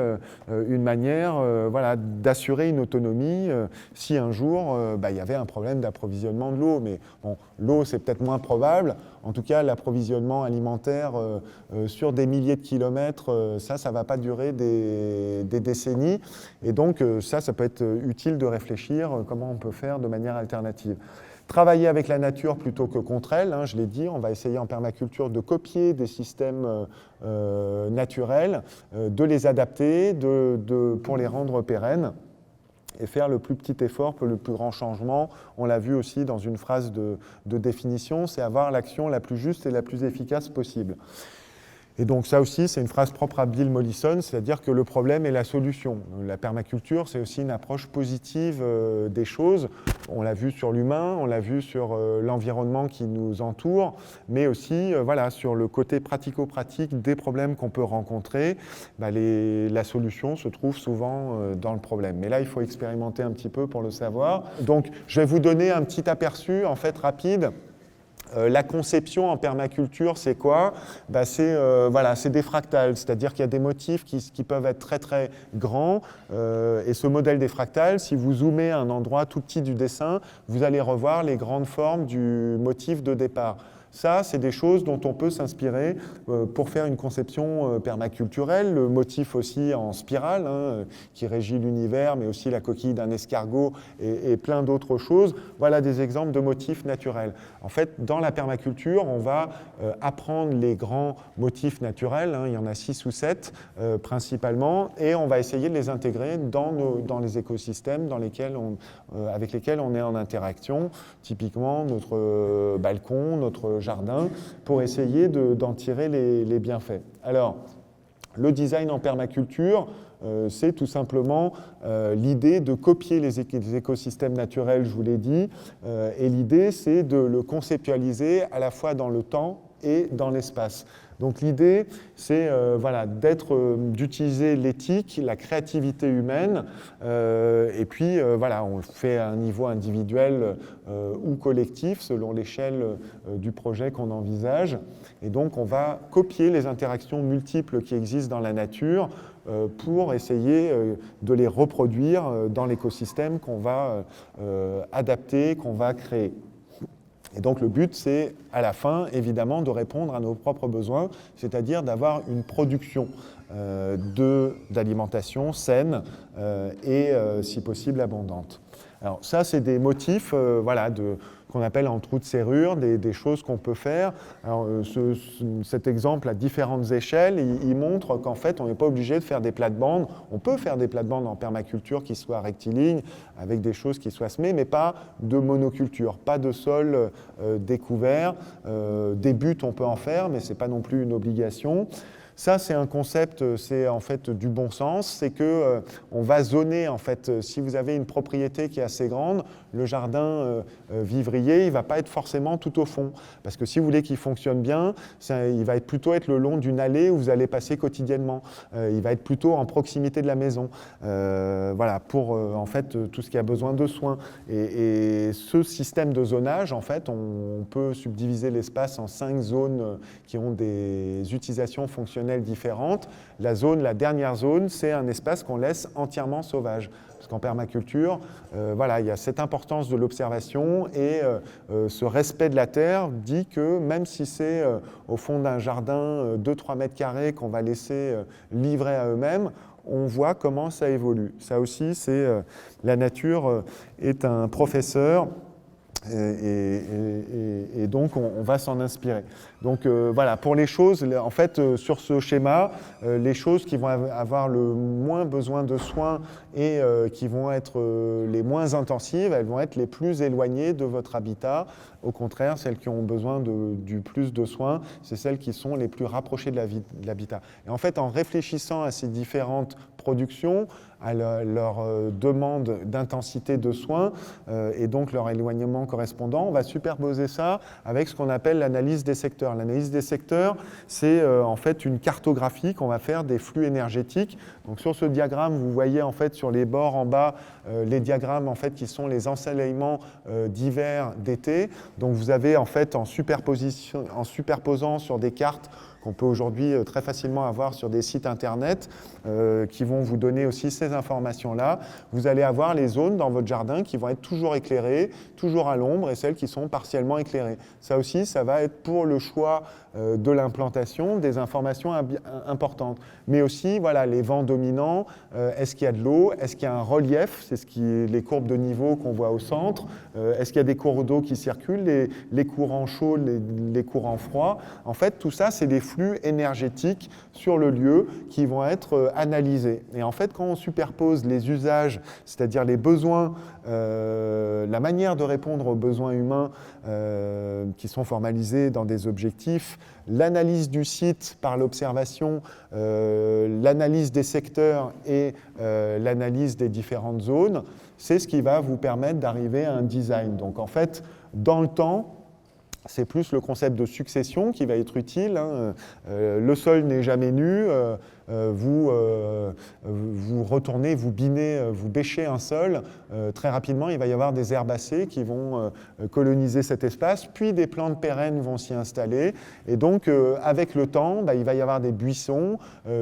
une manière voilà, d'assurer une autonomie si un jour il y avait un problème d'approvisionnement de l'eau. Mais bon, l'eau, c'est peut-être moins probable. En tout cas, l'approvisionnement alimentaire sur des milliers de kilomètres, ça ne va pas durer des décennies. Et donc, ça peut être utile de réfléchir comment on peut faire de manière alternative. Travailler avec la nature plutôt que contre elle, hein, je l'ai dit, on va essayer en permaculture de copier des systèmes naturels, de les adapter pour les rendre pérennes et faire le plus petit effort pour le plus grand changement. On l'a vu aussi dans une phrase de définition, c'est avoir l'action la plus juste et la plus efficace possible. Et donc ça aussi, c'est une phrase propre à Bill Mollison, c'est-à-dire que le problème est la solution. La permaculture, c'est aussi une approche positive des choses. On l'a vu sur l'humain, on l'a vu sur l'environnement qui nous entoure, mais aussi voilà, sur le côté pratico-pratique des problèmes qu'on peut rencontrer. La solution se trouve souvent dans le problème. Mais là, il faut expérimenter un petit peu pour le savoir. Donc, je vais vous donner un petit aperçu, en fait, rapide. La conception en permaculture, c'est quoi ? C'est des fractales, c'est-à-dire qu'il y a des motifs qui peuvent être très très grands. Et ce modèle des fractales, si vous zoomez à un endroit tout petit du dessin, vous allez revoir les grandes formes du motif de départ. Ça, c'est des choses dont on peut s'inspirer pour faire une conception permaculturelle. Le motif aussi en spirale, hein, qui régit l'univers, mais aussi la coquille d'un escargot et plein d'autres choses. Voilà des exemples de motifs naturels. En fait, dans la permaculture, on va apprendre les grands motifs naturels, hein, il y en a 6 ou 7 principalement, et on va essayer de les intégrer dans les écosystèmes avec lesquels on est en interaction. Typiquement, notre balcon, notre jardin, pour essayer d'en tirer les bienfaits. Alors, le design en permaculture, c'est tout simplement l'idée de copier les écosystèmes naturels, je vous l'ai dit, et l'idée, c'est de le conceptualiser à la fois dans le temps et dans l'espace. Donc l'idée, c'est d'utiliser l'éthique, la créativité humaine, et puis on le fait à un niveau individuel ou collectif, selon l'échelle du projet qu'on envisage. Et donc on va copier les interactions multiples qui existent dans la nature pour essayer de les reproduire dans l'écosystème qu'on va adapter, qu'on va créer. Et donc le but, c'est à la fin, évidemment, de répondre à nos propres besoins, c'est-à-dire d'avoir une production d'alimentation saine et, si possible, abondante. Alors ça, c'est des motifs qu'on appelle en trous de serrure, des choses qu'on peut faire. Alors, cet exemple à différentes échelles, il montre qu'en fait, on n'est pas obligé de faire des plates-bandes. On peut faire des plates-bandes en permaculture qui soient rectilignes, avec des choses qui soient semées, mais pas de monoculture, pas de sol découvert. Des buts, on peut en faire, mais ce n'est pas non plus une obligation. Ça, c'est un concept, c'est en fait du bon sens, c'est que on va zoner, en fait, si vous avez une propriété qui est assez grande, le jardin vivrier, il ne va pas être forcément tout au fond. Parce que si vous voulez qu'il fonctionne bien, il va plutôt être le long d'une allée où vous allez passer quotidiennement. Il va être plutôt en proximité de la maison. Voilà, pour en fait tout ce qui a besoin de soins. Et ce système de zonage, en fait, on peut subdiviser l'espace en 5 zones qui ont des utilisations fonctionnelles différentes. La dernière zone, c'est un espace qu'on laisse entièrement sauvage. Parce qu'en permaculture, voilà, il y a cette importance de l'observation et ce respect de la terre dit que même si c'est au fond d'un jardin 2-3 mètres carrés qu'on va laisser livrer à eux-mêmes, on voit comment ça évolue. Ça aussi, c'est la nature est un professeur et donc on va s'en inspirer. Donc voilà, pour les choses, en fait, sur ce schéma, les choses qui vont avoir le moins besoin de soins et qui vont être les moins intensives, elles vont être les plus éloignées de votre habitat. Au contraire, celles qui ont besoin du plus de soins, c'est celles qui sont les plus rapprochées de l'habitat. Et en fait, en réfléchissant à ces différentes productions, à leur demande d'intensité de soins et donc leur éloignement correspondant, on va superposer ça avec ce qu'on appelle l'analyse des secteurs. L'analyse des secteurs, c'est en fait une cartographie qu'on va faire des flux énergétiques. Donc sur ce diagramme, vous voyez en fait sur les bords en bas les diagrammes en fait qui sont les ensoleillements d'hiver, d'été. Donc vous avez en fait en superposant sur des cartes qu'on peut aujourd'hui très facilement avoir sur des sites internet qui vont vous donner aussi ces informations-là. Vous allez avoir les zones dans votre jardin qui vont être toujours éclairées, toujours à l'ombre, et celles qui sont partiellement éclairées. Ça aussi, ça va être pour le choix de l'implantation des informations importantes. Mais aussi, voilà, les vents dominants, est-ce qu'il y a de l'eau, est-ce qu'il y a un relief, c'est les courbes de niveau qu'on voit au centre, est-ce qu'il y a des cours d'eau qui circulent, les courants chauds, les courants froids. En fait, tout ça, c'est des flux énergétiques sur le lieu qui vont être analysés. Et en fait, quand on superpose les usages, c'est-à-dire les besoins, la manière de répondre aux besoins humains qui sont formalisés dans des objectifs, l'analyse du site par l'observation, l'analyse des secteurs et l'analyse des différentes zones, c'est ce qui va vous permettre d'arriver à un design. Donc en fait, dans le temps, c'est plus le concept de succession qui va être utile. Le sol n'est jamais nu. Vous retournez, vous binez, vous bêchez un sol. Très rapidement, il va y avoir des herbacées qui vont coloniser cet espace, puis des plantes pérennes vont s'y installer. Et donc, avec le temps, il va y avoir des buissons,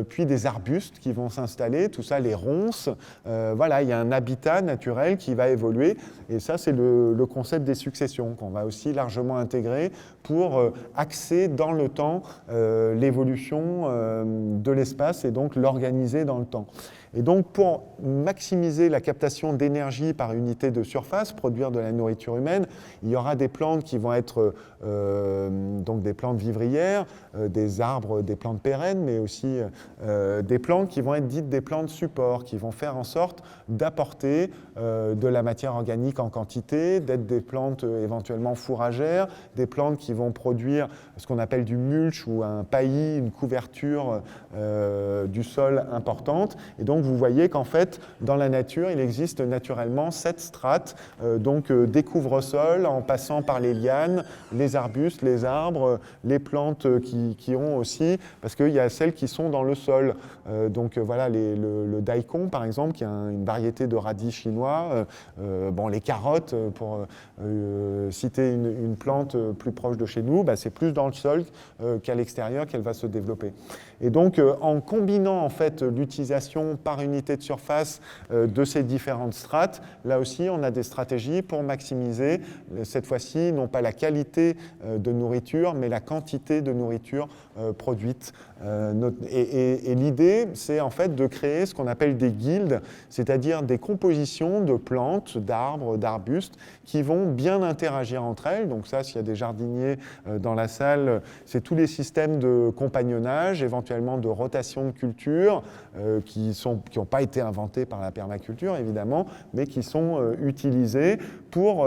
puis des arbustes qui vont s'installer. Tout ça, les ronces. Voilà, il y a un habitat naturel qui va évoluer. Et ça, c'est le concept des successions qu'on va aussi largement intégrer pour axer dans le temps l'évolution de l'espace et donc l'organiser dans le temps. Et donc, pour maximiser la captation d'énergie par unité de surface, produire de la nourriture humaine, il y aura des plantes qui vont être donc des plantes vivrières, des arbres, des plantes pérennes, mais aussi des plantes qui vont être dites des plantes support, qui vont faire en sorte d'apporter de la matière organique en quantité, d'être des plantes éventuellement fourragères, des plantes qui vont produire ce qu'on appelle du mulch ou un paillis, une couverture du sol importante. Et donc, vous voyez qu'en fait, dans la nature, il existe naturellement 7 strates, donc des couvre-sols en passant par les lianes, les arbustes, les arbres, les plantes qui ont aussi, parce qu'il y a celles qui sont dans le sol. Donc voilà, le daikon, par exemple, qui est une variété de radis chinois, les carottes, pour citer une plante plus proche de chez nous, c'est plus dans le sol qu'à l'extérieur qu'elle va se développer. Et donc, en combinant en fait l'utilisation par unité de surface de ces différentes strates, là aussi, on a des stratégies pour maximiser, cette fois-ci, non pas la qualité de nourriture, mais la quantité de nourriture produite. Et l'idée, c'est en fait de créer ce qu'on appelle des guildes, c'est-à-dire des compositions de plantes, d'arbres, d'arbustes, qui vont bien interagir entre elles. Donc ça, s'il y a des jardiniers dans la salle, c'est tous les systèmes de compagnonnage, éventuellement de rotation de culture, qui sont n'ont pas été inventés par la permaculture, évidemment, mais qui sont utilisés pour,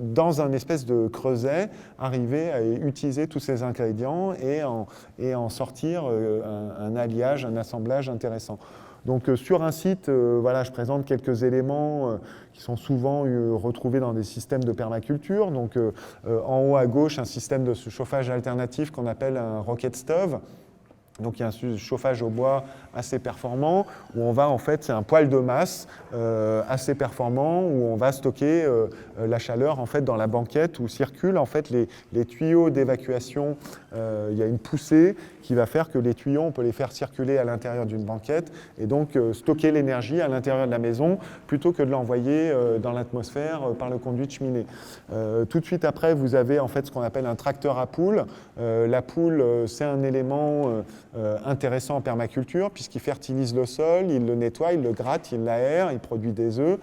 dans un espèce de creuset, arriver à utiliser tous ces ingrédients et en sortir un alliage, un assemblage intéressant. Donc sur un site, voilà, je présente quelques éléments qui sont souvent retrouvés dans des systèmes de permaculture. Donc en haut à gauche, un système de chauffage alternatif qu'on appelle un rocket stove. Donc il y a un chauffage au bois assez performant où on va en fait, c'est un poêle de masse assez performant où on va stocker la chaleur en fait dans la banquette où circulent en fait les tuyaux d'évacuation. Il y a une poussée qui va faire que les tuyaux, on peut les faire circuler à l'intérieur d'une banquette et donc stocker l'énergie à l'intérieur de la maison plutôt que de l'envoyer dans l'atmosphère par le conduit de cheminée. Tout de suite après, vous avez en fait ce qu'on appelle un tracteur à poules. La poule, c'est un élément intéressant en permaculture puisqu'il fertilise le sol, il le nettoie, il le gratte, il l'aère, il produit des œufs.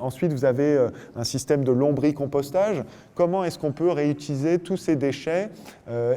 Ensuite, vous avez un système de lombricompostage. Comment est-ce qu'on peut réutiliser tous ces déchets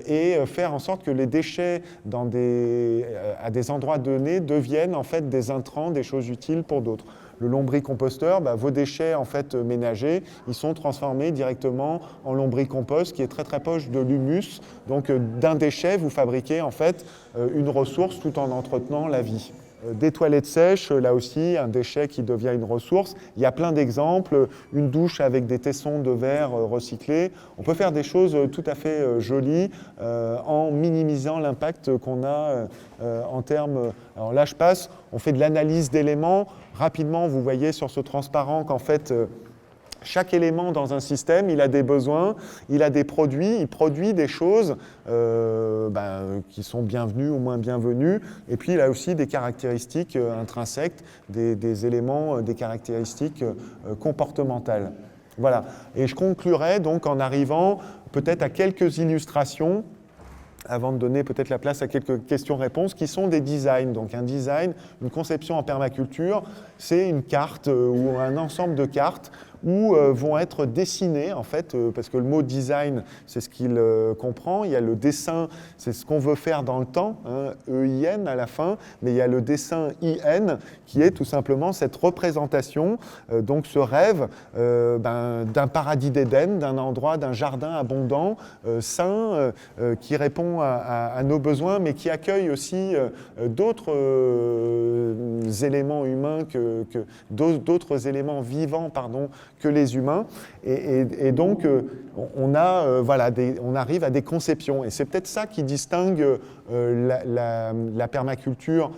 et faire en sorte que les déchets à des endroits donnés deviennent en fait des intrants, des choses utiles pour d'autres. Le lombricomposteur, vos déchets en fait ménagers, ils sont transformés directement en lombricompost qui est très très proche de l'humus. Donc d'un déchet, vous fabriquez en fait une ressource tout en entretenant la vie. Des toilettes sèches, là aussi, un déchet qui devient une ressource. Il y a plein d'exemples. Une douche avec des tessons de verre recyclés. On peut faire des choses tout à fait jolies en minimisant l'impact qu'on a en termes... Alors là, je passe, on fait de l'analyse d'éléments. Rapidement, vous voyez sur ce transparent qu'en fait... chaque élément dans un système, il a des besoins, il a des produits, il produit des choses qui sont bienvenues ou moins bienvenues. Et puis, il a aussi des caractéristiques intrinsèques, des éléments, des caractéristiques comportementales. Voilà. Et je conclurai donc en arrivant peut-être à quelques illustrations avant de donner peut-être la place à quelques questions-réponses, qui sont des designs. Donc un design, une conception en permaculture, c'est une carte ou un ensemble de cartes où vont être dessinés, en fait, parce que le mot design, c'est ce qu'il comprend. Il y a le dessin, c'est ce qu'on veut faire dans le temps, hein, E-I-N à la fin, mais il y a le dessin I-N, qui est tout simplement cette représentation, donc ce rêve d'un paradis d'Éden, d'un endroit, d'un jardin abondant, sain, qui répond à nos besoins, mais qui accueille aussi d'autres éléments humains, d'autres éléments vivants, pardon, que les humains. Et donc, on arrive à des conceptions. Et c'est peut-être ça qui distingue la permaculture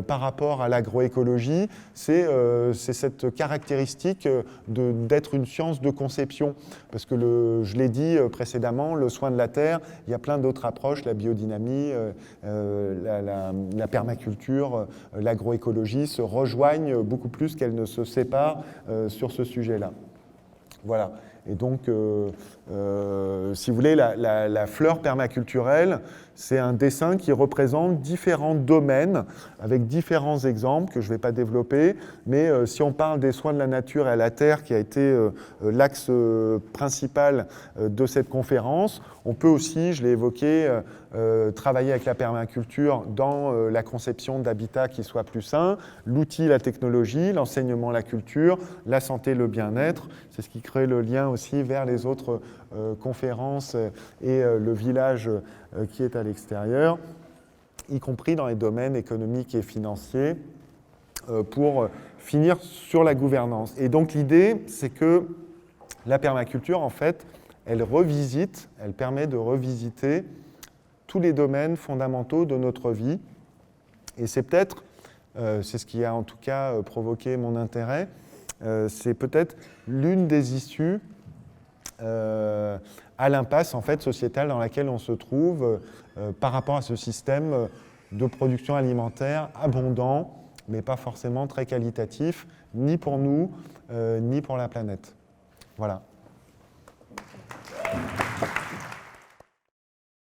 par rapport à l'agroécologie. C'est cette caractéristique d'être une science de conception. Parce que, je l'ai dit précédemment, le soin de la terre, il y a plein d'autres approches, la biodynamie, la permaculture, l'agroécologie se rejoignent beaucoup plus qu'elles ne se séparent sur ce sujet-là. Voilà. Et donc, si vous voulez, la fleur permaculturelle, c'est un dessin qui représente différents domaines avec différents exemples que je ne vais pas développer. Mais si on parle des soins de la nature et à la terre, qui a été l'axe principal de cette conférence, on peut aussi, je l'ai évoqué, travailler avec la permaculture dans la conception d'habitats qui soient plus sains, l'outil, la technologie, l'enseignement, la culture, la santé, le bien-être. C'est ce qui crée le lien aussi vers les autres conférences et le village qui est à l'extérieur, y compris dans les domaines économiques et financiers, pour finir sur la gouvernance. Et donc l'idée, c'est que la permaculture, en fait, elle permet de revisiter tous les domaines fondamentaux de notre vie. Et c'est peut-être, c'est ce qui a en tout cas provoqué mon intérêt, c'est peut-être l'une des issues à l'impasse en fait, sociétale dans laquelle on se trouve par rapport à ce système de production alimentaire abondant, mais pas forcément très qualitatif, ni pour nous, ni pour la planète. Voilà.